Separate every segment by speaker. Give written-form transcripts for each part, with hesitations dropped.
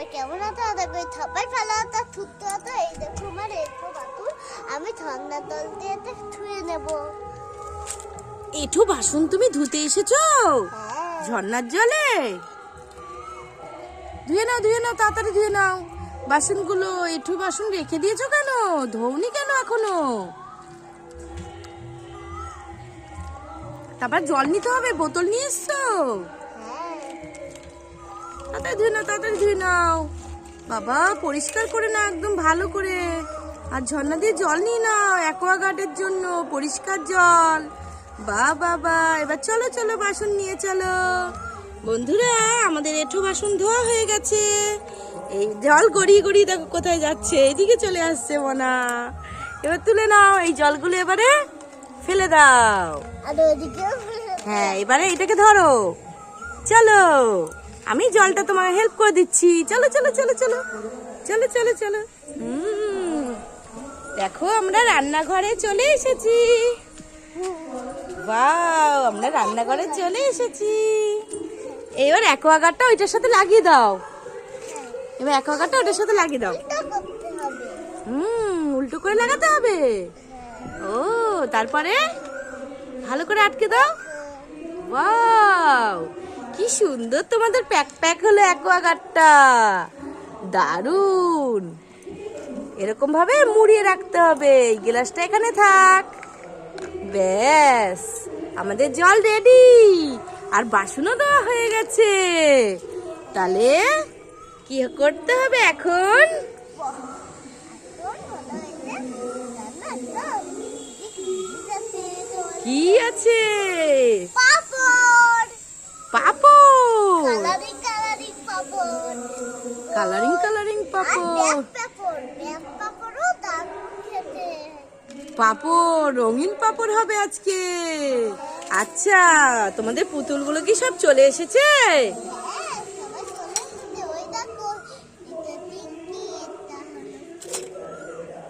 Speaker 1: সবাই কেমন আছো? দেখো সবাই ভালো আছো, সুস্থ আছো। এই দেখো আমার এঁঠো বাসন আমি ঠান্ডার জল দিয়ে ধুয়ে নেব।
Speaker 2: এঁঠো বাসন তুমি ধুতে এসেছো ঝর্ণার জলে? ধুয়ে নাও ধুয়ে নাও, তাড়াতাড়ি ধুয়ে নাও বাসনগুলো। এঁঠো বাসন রেখে দিয়েছো কেন? ধোওনি কেন এখনো? তারপর জল নিতে হবে, বোতল নিয়ে এসছো? তাড়াতাড়ি ধুয়ে নাও, তাড়াতাড়ি ধুয়ে নাও বাবা। পরিষ্কার করে না একদম ভালো করে। আর ঝর্ণা দিয়ে জল নিয়ে নাও অ্যাকোয়াগার্ডের জন্য, পরিষ্কার জল। বা বাবা, এবার চলো চলো বাসন নিয়ে চলো। বন্ধুরা, আমাদের এঁঠো বাসন ধোয়া হয়ে গেছে। এই জল গড়িয়ে গড়িয়ে দেখো কোথায় যাচ্ছে, এইদিকে চলে আসছে মনা। এবার তুলে নাও এই জলগুলো, এবারে ফেলে দাও।
Speaker 1: আর ওইদিকে
Speaker 2: হ্যাঁ, এবারে এটাকে ধরো। চলো, আমি জলটা তোমাকে হেল্প করে দিচ্ছি। চলো চলো চলো চলো চলো চলো চলো। দেখো আমরা রান্নাঘরে চলে এসেছি। বাও, আমরা রান্নাঘরে চলে এসেছি। এবার অ্যাকোয়াগার্ডটা ওইটার সাথে লাগিয়ে দাও। এবার অ্যাকোয়াগার্ডটা ওইটার সাথে লাগিয়ে দাও।
Speaker 1: করতে হবে।
Speaker 2: উল্টো করে লাগাতে হবে। ও, তারপরে ভালো করে আটকে দাও। ওয়াও, কি সুন্দর তোমাদের প্যাক প্যাক হলো অ্যাকোয়াগার্ডটা। দারুন। এরকম ভাবে মুড়িয়ে রাখতে হবে। এই গ্লাসটা এখানে থাক। ব্যাস, আমাদের জল রেডি। আর বাসনও দেওয়া হয়ে গেছে। তাহলে কি করতে হবে এখন? কি আছে?
Speaker 1: পাপড়,
Speaker 2: পাপড়।
Speaker 1: কালারিং কালারিং পাপড়,
Speaker 2: কালারিং কালারিং
Speaker 1: আর
Speaker 2: পাপড়।
Speaker 1: ব্যাক পাপড়ও দারুণ খেতে।
Speaker 2: পাপড়, রঙিন পাপড় হবে আজকে। আচ্ছা, তোমাদের পুতুলগুলো কি সব চলে এসেছে?
Speaker 1: হ্যাঁ, সবাই চলে এসেছে। ওই দেখো, এটা পিঙ্কি, এটা হলো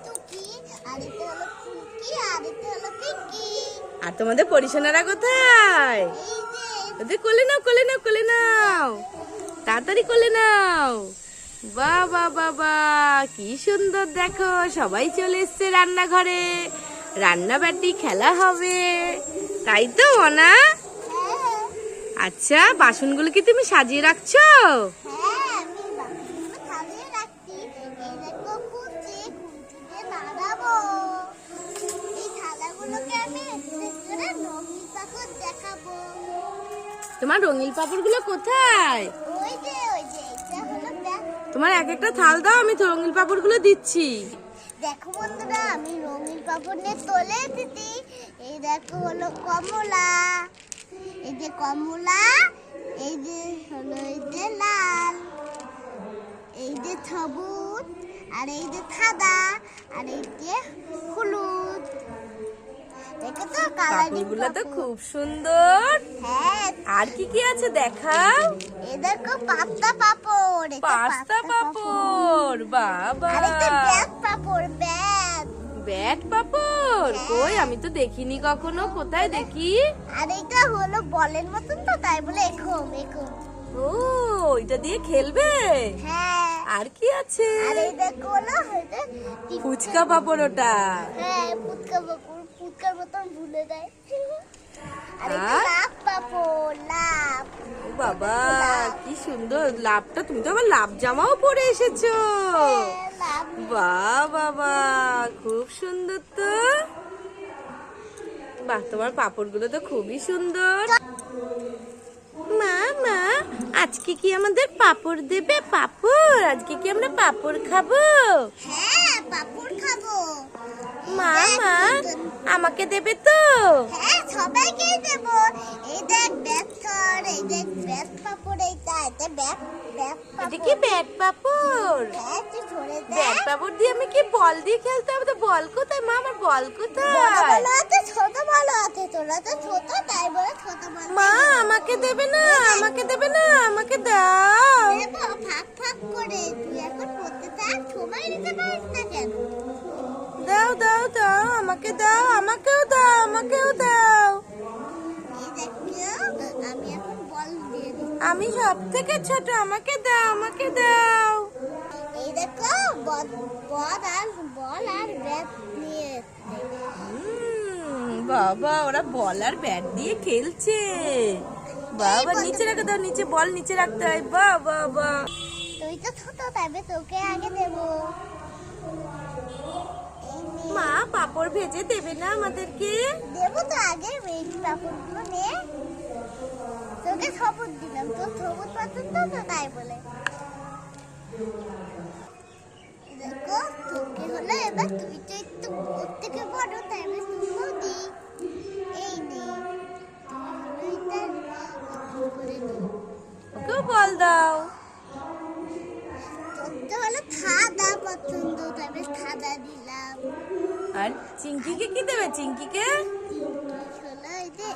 Speaker 1: টুকি, আর এটা হলো ফুলকি, আর এটা হলো পিঙ্কি।
Speaker 2: আর তোমাদের পরিশোনারা কোথায়?
Speaker 1: এই যে
Speaker 2: ওদের কোলে নাও, কোলে নাও, কোলে নাও, তাড়াতাড়ি কোলে নাও। বাবা বাবা, কি সুন্দর দেখো, সবাই চলে এসছে রান্নাঘরে। রান্না বাটি খেলা হবে, তাই তো না?
Speaker 1: হ্যাঁ,
Speaker 2: আচ্ছা, বাসনগুলো কি তুমি সাজিয়ে রাখছো?
Speaker 1: হ্যাঁ, আমি বাসনগুলো সাজিয়ে রাখছি। এই দেখো খুঁজছি, খুঁজছি দিয়ে নাড়াবো। এই থালাগুলোকে আমি করে রঙিন পাথর দেখাবো।
Speaker 2: তোমার রঙিন পাপড়গুলো কোথায়?
Speaker 1: ওই যে এটা হলো ব্যাক।
Speaker 2: তোমার এক একটা থাল দাও, আমি তো রঙিন পাপড়গুলো দিচ্ছি।
Speaker 1: দেখো বন্ধুরা, আমি রঙিন পাপড় নিয়ে চলে এসেছি। এই দেখো হলো কমলা, এই যে কমলা, এই যে হলো এই যে লাল, এই যে সবুজ, আর এই যে সাদা, আর এই যে হলুদ। দেখো তো কালারিং
Speaker 2: পাপড়গুলো তো খুব সুন্দর।
Speaker 1: হ্যাঁ,
Speaker 2: আর কি কি আছে দেখাও।
Speaker 1: এই দেখো পাস্তা পাপড়, এটা
Speaker 2: পাস্তা পাপড়, বাবা।
Speaker 1: আর এটা ব্যাট পাপড়, ব্যাট।
Speaker 2: ব্যাট পাপড়,
Speaker 1: হ্যাঁ।
Speaker 2: কই আমি তো দেখিনি কখনো, কোথায় দেখি?
Speaker 1: আর এটা হলো বলের মতন, তো তাই বলে এরকম এরকম।
Speaker 2: ও, এটা দিয়ে খেলবে?
Speaker 1: হ্যাঁ,
Speaker 2: আর কি আছে?
Speaker 1: আর এই দেখো হলো এটা
Speaker 2: ফুচকা পাপড় ওটা।
Speaker 1: হ্যাঁ, ফুচকা পাপড়, ফুচকার মতন ভুলে দেয়। আর এটা
Speaker 2: আর?
Speaker 1: লাভ পাপড়, লাভ।
Speaker 2: ও বাবা, কি সুন্দর লাভটা। তুমি তো আবার লাভ জামাও পরে এসেছো।
Speaker 1: হ্যাঁ, লাভ।
Speaker 2: বাহ বাবা, খুব সুন্দর তো। বাহ, তোমার পাপড়গুলো তো খুবই সুন্দর। মা মা, আজকে কি আমাদের পাপড় দেবে? পাপড়, আজকে কি আমরা পাপড় খাবো?
Speaker 1: হ্যাঁ, পাপড় খাবো।
Speaker 2: মা মা, আমাকে দেবে তো?
Speaker 1: হ্যাঁ, সবাইকে দেবো। এই দেখ ব্যাট, এই দেখ ব্যাট পাপড়, এটা ব্যাট ব্যাট
Speaker 2: এটা কি ব্যাট পাপড়?
Speaker 1: হ্যাঁ, তুই ধরে দে।
Speaker 2: ব্যাট পাপড় দিয়ে আমি কি বল দিয়ে খেলতে হবে? তো বল কোথায় মা? আমার বল
Speaker 1: বড়
Speaker 2: কোথায়?
Speaker 1: ভালো আছে, ছোট ভালো আছে। তোরা তো ছোট, তাই বলে ছোট ভালো।
Speaker 2: মা, আমাকে দেবে না? আমাকে দেবে না? আমাকে দাও।
Speaker 1: দেবো ভাগ ভাগ করে। তুই এখন করতে থাক, সময় নিতে পারিস না কেন?
Speaker 2: দাও দাও দাও, আমাকে দাও, আমাকেও দাও, আমাকেও দাও।
Speaker 1: এই দেখো, আমি এখন বল দিয়ে দিচ্ছি।
Speaker 2: আমি সব থেকে ছোট, আমাকে দাও, আমাকে দাও।
Speaker 1: বল আর ব্যাট নিয়ে এসছে।
Speaker 2: বাবা ওরা বল আর ব্যাট দিয়ে খেলছে। বাবা নিচে রাখে দাও, নিচে বল নিচে রাখতে হয়। বাবা
Speaker 1: তুই তো ছোট, তবে তোকে আগে দেবো।
Speaker 2: মা পাপড় ভেজে দেবে না আমাদেরকে?
Speaker 1: দেবো তো, আগে এই পাপড়গুলো নে। তোকে সবুজ দিলাম, তোর সবুজ পছন্দ তো তাই বলে। দেখো তোকে হলো এবার, তুই তো একটু ওর থেকে বড়, তাই আমি তুমিও দিই। এই নে, তুই হলো এটা করে নে।
Speaker 2: ওকেও বল দাও।
Speaker 1: তোর তো হলো খাদা পছন্দ, তাই আমি খাদা দিলাম।
Speaker 2: আর চিঙ্কিকে কি দেবে? চিঙ্কিকে
Speaker 1: হলো এই যে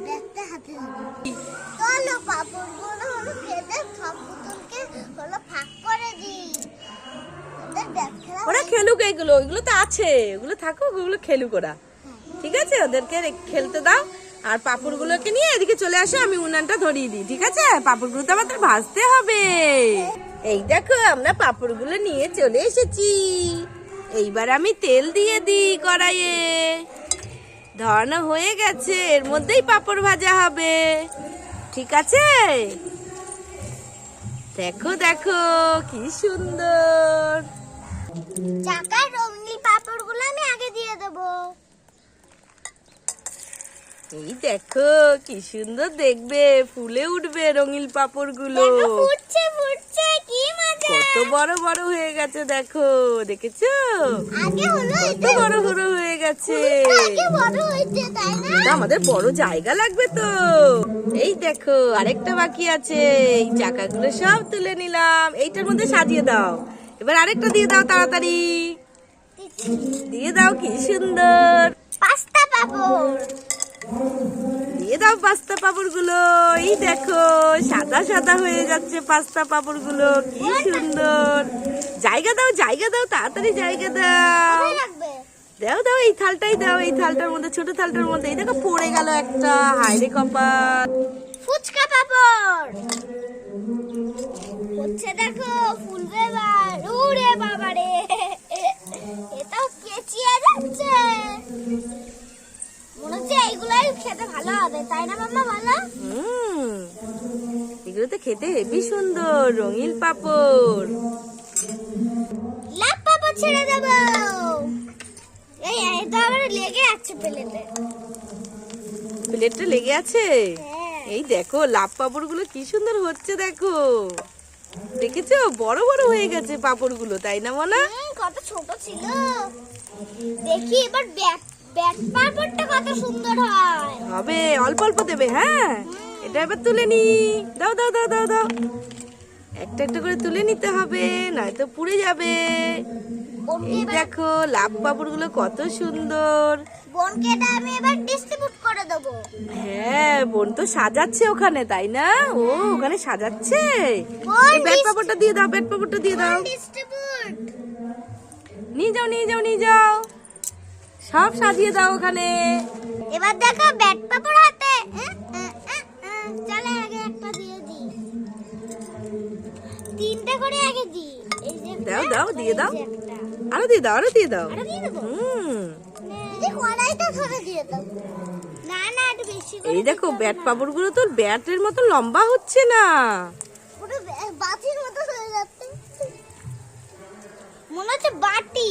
Speaker 1: ব্যাগটা হাতে ধরে। চলো পাপড়গুলো হলো কেটে সব পুতুলকে হলো ভাগ করে দিই। ওদের ব্যাগ খেলা
Speaker 2: ওরা খেলুক, এগুলো ওইগুলো তো আছে, ওগুলো থাকুক, ওগুলো খেলুক ওরা। ঠিক আছে, ওদেরকে খেলতে দাও। আর পাপড়গুলোকে নিয়ে এদিকে চলে আসো, আমি উনানটা ধরিয়ে দিই। ঠিক আছে, পাপড়গুলো তো আমাদের ভাজতে হবে। এই দেখো আমরা পাপড়গুলো নিয়ে চলে এসেছি। এইবার আমি তেল দিয়ে দিই কড়াইয়ে। ধরানো হয়ে গেছে, এর মধ্যেই পাপড় ভাজা হবে। ঠিক আছে, দেখো দেখো কি সুন্দর।
Speaker 1: চাকার রঙিন পাপড়গুলো আমি আগে দিয়ে দেবো।
Speaker 2: এই দেখো কি সুন্দর দেখবে, ফুলে উঠবে রঙিন পাপড়গুলো।
Speaker 1: ফুটছে ফুটছে, কি মজা।
Speaker 2: কত বড় বড় হয়ে গেছে দেখো, দেখেছো?
Speaker 1: আগে হলো
Speaker 2: কত বড় বড় হয়ে গেছে।
Speaker 1: আগে বড় হইছে, তাই না?
Speaker 2: এটা আমাদের বড় জায়গা লাগবে তো। এই দেখো আরেকটা বাকি আছে, এই চাকাগুলো সব তুলে নিলাম। এইটার মধ্যে সাজিয়ে দাও। এবার আরেকটা দিয়ে দাও তাড়াতাড়ি, দিয়ে দাও। কি সুন্দর
Speaker 1: পাস্তা পাপড়
Speaker 2: দিয়ে দাও পাস্তা পাপড় গুলো। এই দেখো সাদা সাদা হয়ে যাচ্ছে পাস্তা পাপড় গুলো, কি সুন্দর। জায়গা দাও জায়গা দাও, তাড়াতাড়ি জায়গা দাও।
Speaker 1: কোথায় রাখবে?
Speaker 2: দাও দাও, এই থালটাই দাও, এই থালটার মধ্যে, ছোট থালটার মধ্যে। এই দেখো পড়ে গেল একটা, হায়রে কপাল।
Speaker 1: ফুচকা পাপড় হচ্ছে, দেখো ফুলবে এবার। ওরে বাবা রে, এটাও কেচিয়ে যাচ্ছে। মনে হচ্ছে এইগুলাই খেতে ভালো হবে, তাই না মাম্মা? ভালো।
Speaker 2: এগুলো তো খেতে হেবি সুন্দর, রঙিন পাপড়।
Speaker 1: লাভ পাপড় ছেড়ে দেবো। এই এটা আবার লেগে আছে প্লেটে।
Speaker 2: প্লেটটা লেগে আছে।
Speaker 1: হ্যাঁ।
Speaker 2: এই দেখো লাভ পাপড় গুলো কি সুন্দর হচ্ছে, দেখো দেখেছো? বড় বড় হয়ে গেছে পাপড় গুলো, তাই না মনা?
Speaker 1: কত ছোট ছিল। দেখি এবার ব্যাট পাপড়টা কত সুন্দর হয়।
Speaker 2: হবে, অল্প অল্প দেবে। হ্যাঁ, এটা এবার তুলে নি। দাও দাও দাও দাও দাও, একটা একটা করে তুলে নিতে হবে, নয়তো পুড়ে যাবে। এই দেখো লাভ পাপড় গুলো কত সুন্দর।
Speaker 1: বোনকে এটা আমি এবার ডিস্ট্রিবিউট করে দেবো।
Speaker 2: হ্যাঁ, বোন তো সাজাচ্ছে ওখানে, তাই না? ও ওখানে সাজাচ্ছে।
Speaker 1: বোন
Speaker 2: এই ব্যাট পাপড়টা দিয়ে দাও, ব্যাট পাপড়টা দিয়ে দাও।
Speaker 1: ডিস্ট্রিবিউট।
Speaker 2: নিয়ে যাও নিয়ে যাও নিয়ে যাও, সব সাজিয়ে দাও ওখানে।
Speaker 1: এবার দেখো ব্যাট পাপড় হাতে। চলে আগে একটা দিয়ে দিই, তিনটে করে আগে দিই। এই যে
Speaker 2: দাও দাও, দিয়ে দাও।
Speaker 1: এই যে একটা।
Speaker 2: আরো দিয়ে দাও, আরো দিয়ে দাও।
Speaker 1: আরো দিয়ে দেবো?
Speaker 2: হুম,
Speaker 1: কড়াইটা ধরে দিয়ে দাও। না না, একটু বেশি করে
Speaker 2: এই দেখো ব্যাট পাপড় গুলো তো ব্যাটের মতো লম্বা হচ্ছে না।
Speaker 1: পুরো বাটির মতো হয়ে যাচ্ছে, মনে হচ্ছে বাটি।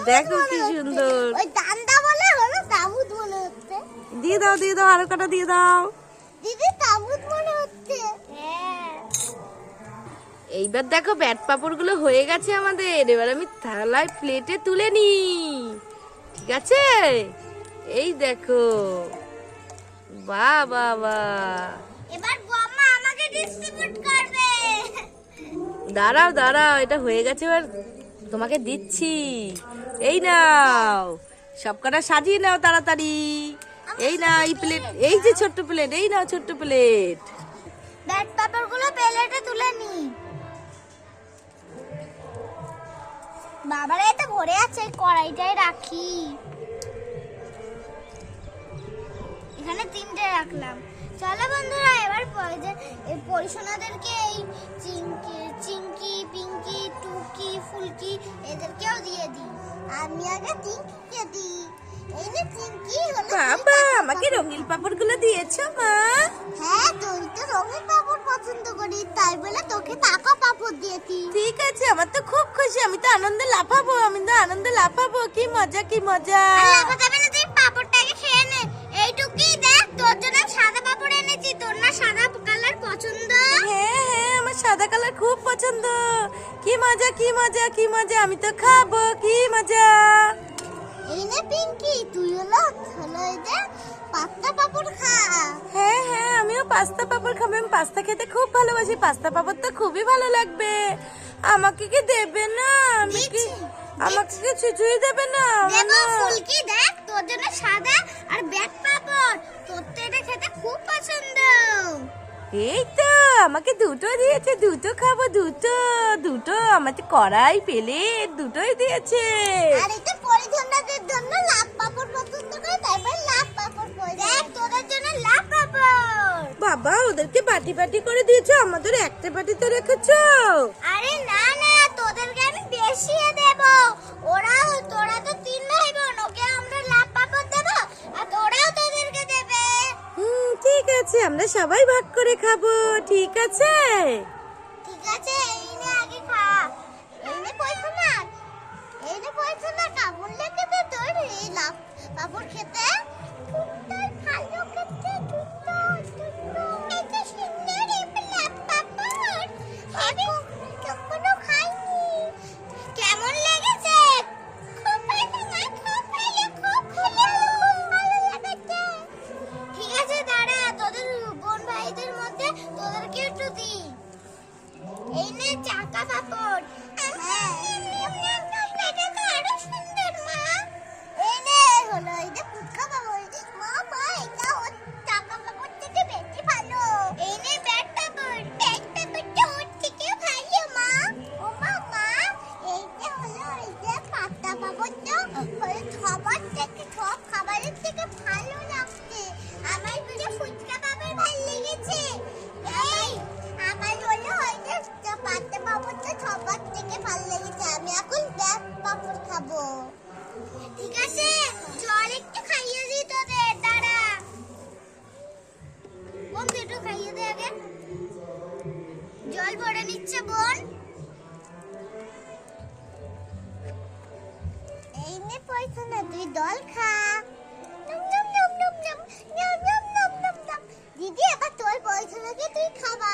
Speaker 2: দেখো কি সুন্দর।
Speaker 1: ওই দান্দা বলে হলো তাবুত মনে হচ্ছে।
Speaker 2: দিয়ে দাও দিয়ে দাও, আরো কাটা দিয়ে দাও।
Speaker 1: দিদি তাবুত মনে হচ্ছে। হ্যাঁ।
Speaker 2: এইবার দেখো ব্যাট পাপড় গুলো হয়ে গেছে আমাদের। এবার আমি থালায় প্লেটে তুলে নি। ঠিক আছে, এই দেখো, বাহ বাহ বাহ।
Speaker 1: এবার বম্মা আমাকে ডিস্ট্রিবিউট করবে।
Speaker 2: দাঁড়াও দাঁড়াও, এটা হয়ে গেছে, এবার তোমাকে দিচ্ছি। এই নাও, সব কটা সাজিয়ে নাও তাড়াতাড়ি। এই না এই প্লেট, এই যে ছোট্ট প্লেট, এই নাও ছোট্ট প্লেট।
Speaker 1: ব্যাট পাপড়গুলো প্লেটে তুলে নি। বাবারে এটা ভরে আছে, কড়াইটাই রাখি। এখানে তিনটে রাখলাম। চলো বন্ধুরা, এবার এই পরিশোনাদেরকে এই চিঙ্কি পিঙ্কি টুকি ফুলকি এদেরকেও দিয়ে দিই। আমি আগে চিঙ্কিকে দিই। এই যে চিঙ্কি হলো
Speaker 2: বাবা আমাকে রঙিন পাপড়গুলো দিয়েছো মা?
Speaker 1: হ্যাঁ, তুই তো রঙিন পাপড় পছন্দ করিস, তাই বলে তোকে টাকা পাপড় দিয়েছি।
Speaker 2: ঠিক আছে, আমার তো খুব খুশি, আমি তো আনন্দে লাফাবো, কি মজা কি মজা।
Speaker 1: লাফাতে হবে না, তুই পাপড়টাকে খেয়ে নে। এইটুকুই দেখ, তোর জন্য সাদা পাপড় এনেছি। তোর না সাদা কালার পছন্দ?
Speaker 2: হ্যাঁ আমার সাদা কালার খুব পছন্দ। কি মজা, আমি তো খাবো, কি মজা।
Speaker 1: এই নে পিঙ্কি, তুই হলো এই যে পাস্তা পাপড় খা।
Speaker 2: হ্যাঁ আমিও পাস্তা পাপড় খাবো, আমি পাস্তা খেতে খুব ভালোবাসি, পাস্তা পাপড় তো খুবই ভালো লাগবে। আমাকে কি দেবে না? আমাকে কি কিছুই দেবে না?
Speaker 1: দেবো ফুলকি, দেখ তোর জন্য সাদা আর ব্যাট পাপড়। তোর তো এটা খেতে খুব পছন্দ।
Speaker 2: এই তো আমাকে দুটো দিয়েছে, দুটো খাবো, দুটো আমাকে কড়াই পেলে দুটোই দিয়েছে।
Speaker 1: আর এটা পরিজনদের জন্য লাভ পাপড় পছন্দ করে, তাই বলে লাভ পাপড় কই। দেখ তোদের জন্য লাভ পাপড়।
Speaker 2: বাবা ওদেরকে বাটি করে দিয়েছো, আমাদের একটা বাটি তো রেখেছো।
Speaker 1: আরে না না, তোদেরকে আমি বেশি দেব। তোরা তো 3 ভাই বোন, ওকে আমরা লাভ পাপড় দেব আর তোরাও তোদেরকে দেবে।
Speaker 2: ঠিক আছে, আমরা সবাই ভাগ করে খাবো, ঠিক আছে।
Speaker 1: ঠিক আছে, এই নে আগে খা। এই নে পয়সা না কামড় লেগে দে তোর। এই লাভ পাপড় খেতে সুন্দর, ভালো খেতে সুন্দর। এত সুন্দর এই লাভ পাপড় আমি কখনো খাইনি। কেমন লেগেছে? খুব ভালো না? খুব ভালো লেগেছে। ঠিক আছে দাঁড়া, তোদের বোন ভাইদের মধ্যে তোদেরকে একটু দিই। এই নে চাকা পাপড়। আরো সুন্দর মা। এই নে হলো এই যে পুচকা পাপড়। মা এটা ওর চাকা পাপড় থেকে বেশি ভালো। এই নে ব্যাট পাপড়। ব্যাট পাপড়টা ওর থেকে ভালো মা। ও মা এই যে হলো এই যে পাস্তা পাপড়টা সব খাবারের থেকে ভালো লাগছে। আমার যে ফুচকা পাপড় ভালো লেগেছে। এই আমার হলো ওই যে পাস্তা পাপড়টা সবার থেকে ভালো লেগেছে। আমি এখন ব্যাট পাপড় খাবো। ঠিক আছে, জল একটু খাইয়ে দিই তোদের, দাঁড়া। বোন একটু খাইয়ে দে আগে। জল ভরে নিচ্ছে বোন। এই নে পয়সা না, তুই জল খা। দিদি এবার তোর পয়সা লাগে, তুই খাবা।